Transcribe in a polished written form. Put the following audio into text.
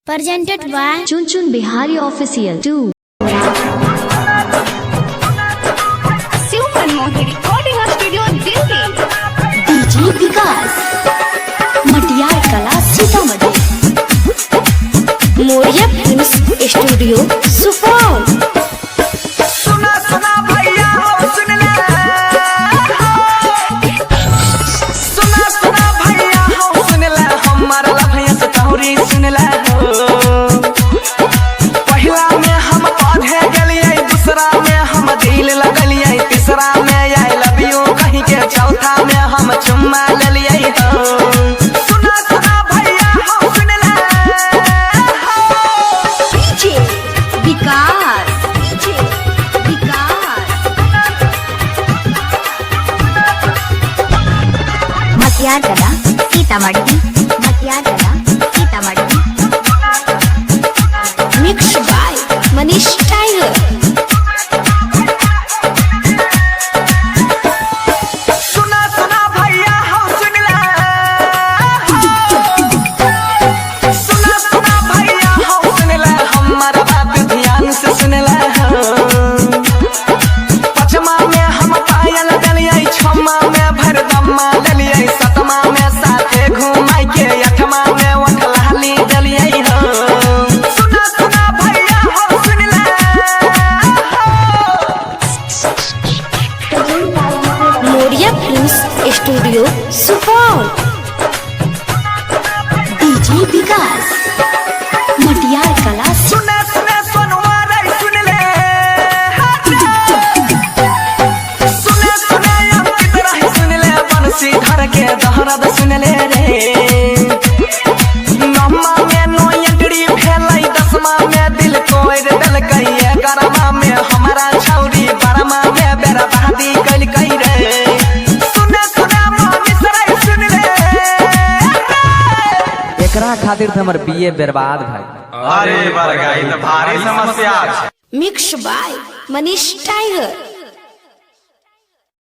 Presented by Chun Chun Bihari Official 2. Super Mohi Recording Studio Delhi. DJ Vikas Matiyar Kala Sitamarhi मोरिया films studio Supaul. सुना सुना भैया हो सुन ले, सुना सुना भैया हो सुन ले, हमारा भैया से तोहरी सुन ले हो। पहला में हम पौधे गलिए, दूसरा में हम दिल लगलिए, तीसरा में आई लव यू कहीं के, चौथा में हम चुम्मा ले लिए हो। सुना सुना भैया हो सुन ले DJ Vikas Matiyar Kala Sitamarhi mix by Manish Tiger. सुना सुना भैया हो सुन ले, सुना सुना भैया हो सुन ले, हमारा बात ध्यान से सुन ले हो। पचमा में हम पायल डलिए, छमा में भरदमा डलिए, सतमा में साथे घुमाई के, अठमा में वठलाली डलिए हो। सुना सुना भैया हो सुन ले, मोरिया films studio Supaul. DJ Vikas Matiyar कला सुने सुने सोनवा रे सुन ले, सुने सुने अंकित रही सुन ले, बंसी धर के दहरद सुन ले रे। नौमा में नो एंट्री भेलै, दसमा में दिल कोइर देलकै, ग्यारहमा में हमारा छौरी, बारहमा में बर्बादी कैलकै रे। सुने सुने मनीष रे सुन ले, एकरा खातिर तो हमर बीए बर्बाद भाई। अरे बरगाई तो भारी समस्या है। Mix by Manish tiger.